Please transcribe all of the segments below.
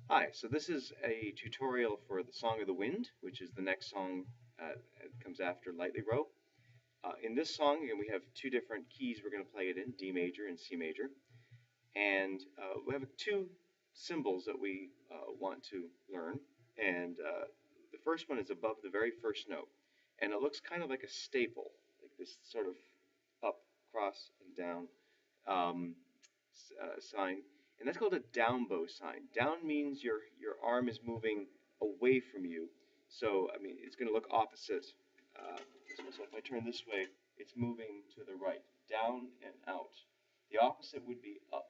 Hi, so this is a tutorial for the Song of the Wind, which is the next song that comes after Lightly Row. In this song, again, we have two different keys we're going to play it in, D major and C major. And we have two symbols that we want to learn. And the first one is above the very first note. And it looks kind of like a staple, like this sort of up, cross, and down um, sign, and that's called a down bow sign. Down means your arm is moving away from you, so I mean it's going to look opposite. So if I turn this way, it's moving to the right, down and out. The opposite would be up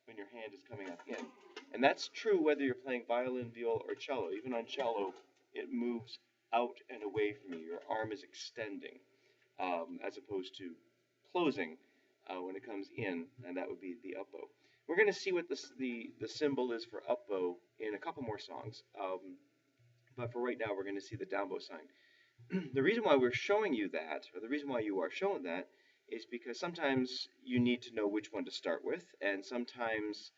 when your hand is coming up in, and that's true whether you're playing violin, viola, or cello. Even on cello, it moves out and away from you. Your arm is extending, as opposed to closing when it comes in, and that would be the up bow. We're going to see what the symbol is for up bow in a couple more songs, but for right now, we're going to see the down bow sign. The reason why we're showing you that, or the reason why you are shown that, is because sometimes you need to know which one to start with, and sometimes,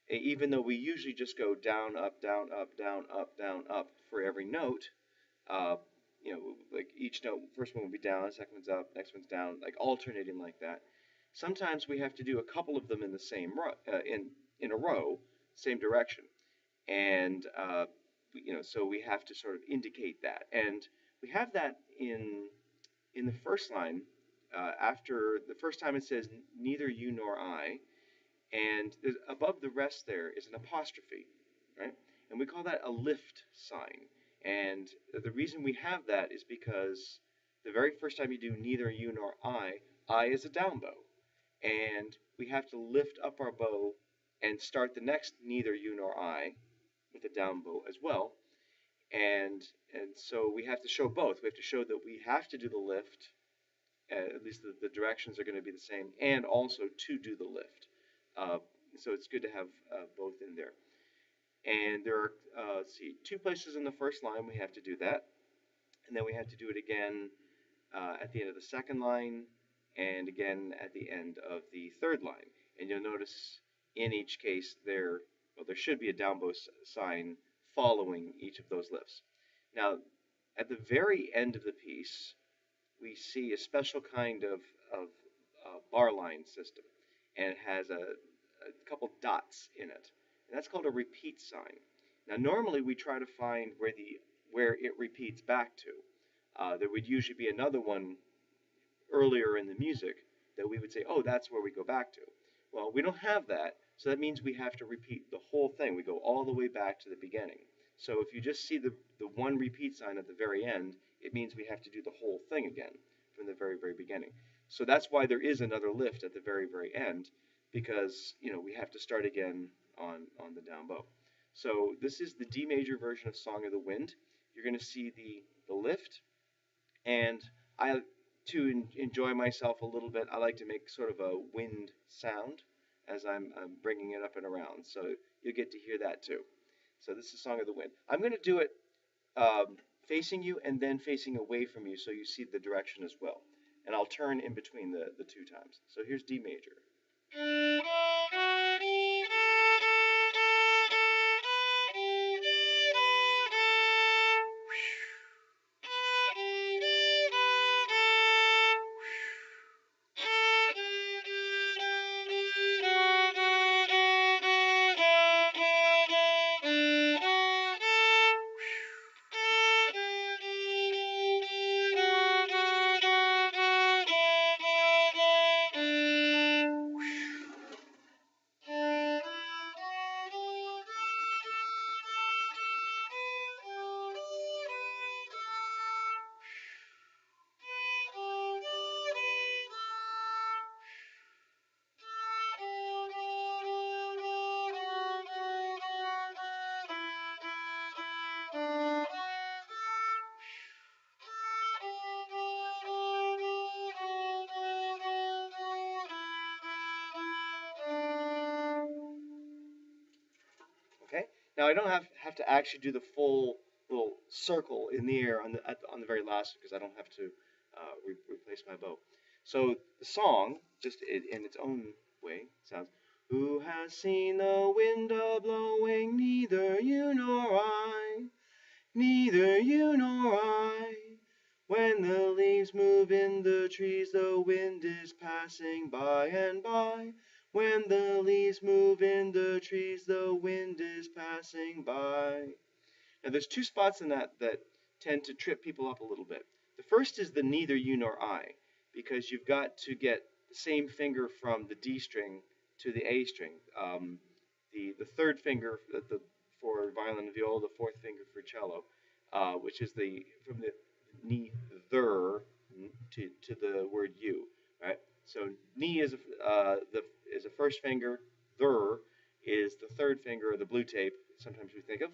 even though we usually just go down, up, down, up, down, up, down, up for every note, uh, like each note, first one will be down, second one's up, next one's down, like alternating like that. Sometimes we have to do a couple of them in the same row, in a row, same direction, and so we have to sort of indicate that, and we have that in the first line. After the first time it says neither you nor I, and above the rest there is an apostrophe, right? And we call that a lift sign. And the reason we have that is because the very first time you do neither you nor I is a down bow. And we have to lift up our bow and start the next neither you nor I with a down bow as well. And so we have to show both. We have to show that we have to do the lift, at least the directions are going to be the same, and also to do the lift. Uh, so it's good to have both in there. And there are, let's see, two places in the first line we have to do that. And then we have to do it again at the end of the second line, and again at the end of the third line. And you'll notice in each case there should be a down bow sign following each of those lifts. Now, at the very end of the piece, we see a special kind of bar line system, and it has a couple dots in it, and that's called a repeat sign. Now, normally we try to find where it repeats back to. There would usually be another one earlier in the music that we would say, oh, that's where we go back to. Well, we don't have that, so that means we have to repeat the whole thing. We go all the way back to the beginning. So if you just see the one repeat sign at the very end, it means we have to do the whole thing again from the very, very beginning. So that's why there is another lift at the very, very end, because we have to start again on the down bow. So this is the D major version of Song of the Wind. You're going to see the lift, and to enjoy myself a little bit, I like to make sort of a wind sound as I'm bringing it up and around. So you'll get to hear that too. So this is Song of the Wind. I'm going to do it facing you and then facing away from you so you see the direction as well. And I'll turn in between the two times. So here's D major. Okay. Now I don't have to actually do the full little circle in the air on the very last because I don't have to replace my bow. So the song, just in its own way, sounds. Who has seen the wind a blowing? Neither you nor I, neither you nor I. When the leaves move in the trees, the wind is passing by and by. When the leaves move in the trees, the wind is passing by. Now, there's two spots in that that tend to trip people up a little bit. The first is the neither you nor I, because you've got to get the same finger from the D string to the A string. The third finger for violin and viola, the fourth finger for cello, which is the from the neither to the word you. Right. So ni is a first finger. Ther is the third finger of the blue tape. Sometimes we think of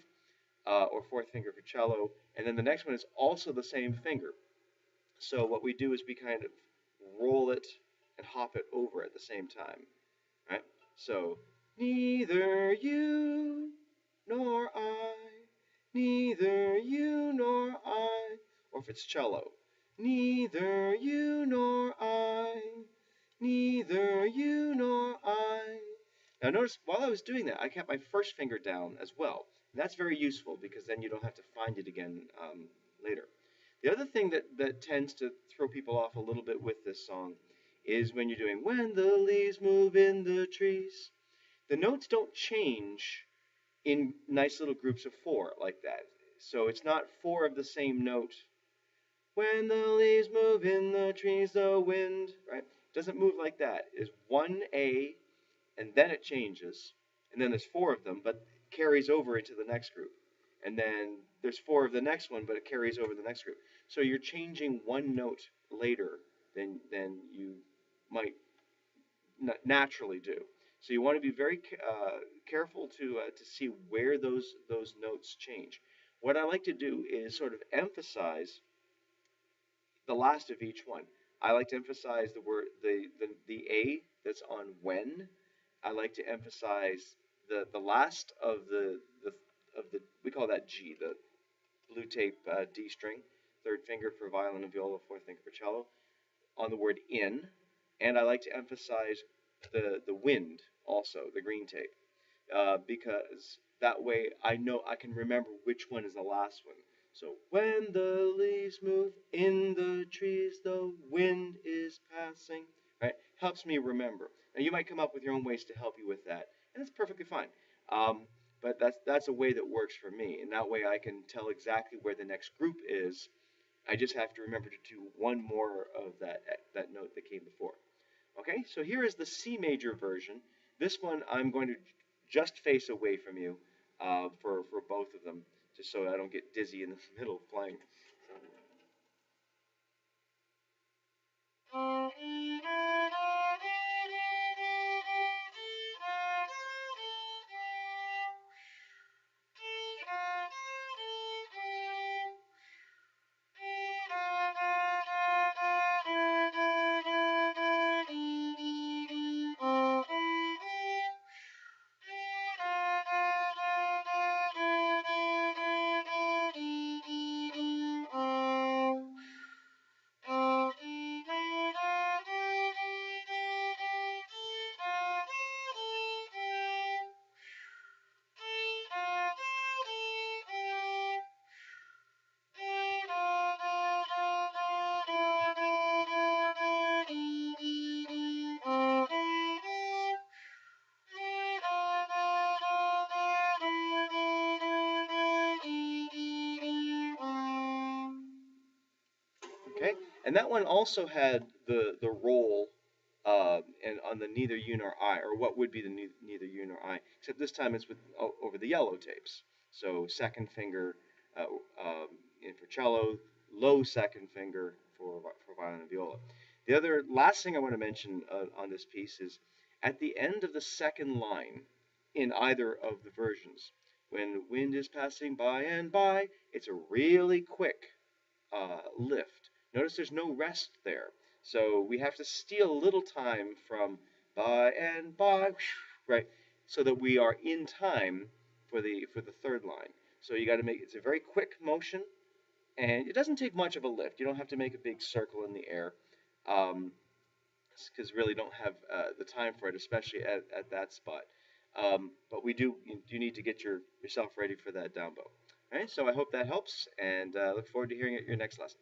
or fourth finger for cello, and then the next one is also the same finger. So what we do is we kind of roll it and hop it over at the same time, right? So neither you nor I, neither you nor I, or if it's cello, neither you nor I, neither you nor I. Now notice while I was doing that, I kept my first finger down as well. That's very useful because then you don't have to find it again later. The other thing that tends to throw people off a little bit with this song is when you're doing when the leaves move in the trees. The notes don't change in nice little groups of four like that. So it's not four of the same note. When the leaves move in the trees, the wind, right? It doesn't move like that. It's one A and then it changes, and then there's four of them, but it carries over into the next group. And then there's four of the next one, but it carries over the next group. So you're changing one note later than you might naturally do. So you want to be very careful to see where those notes change. What I like to do is sort of emphasize the last of each one. I like to emphasize the word the A that's on when. I like to emphasize the last of the we call that G, the blue tape D string, third finger for violin and viola, fourth finger for cello, on the word in, and I like to emphasize the wind also, the green tape, because that way I know I can remember which one is the last one. So when the leaves move in the trees, the wind is passing. Right? Helps me remember. Now you might come up with your own ways to help you with that, and it's perfectly fine. But that's a way that works for me, and that way I can tell exactly where the next group is. I just have to remember to do one more of that note that came before. Okay, so here is the C major version. This one I'm going to just face away from you for both of them, just so I don't get dizzy in the middle of playing. Okay, and that one also had the roll and on the neither you nor I, or what would be the neither you nor I, except this time it's with over the yellow tapes. So second finger uh, um, for cello, low second finger for violin and viola. The other last thing I want to mention on this piece is at the end of the second line in either of the versions, when wind is passing by and by, it's a really quick lift. Notice there's no rest there. So we have to steal a little time from by and by, right, so that we are in time for the third line. So you got to make it's a very quick motion, and it doesn't take much of a lift. You don't have to make a big circle in the air. Um, because really don't have the time for it, especially at that spot. But you do need to get yourself ready for that down bow. All right, so I hope that helps, and look forward to hearing it your next lesson.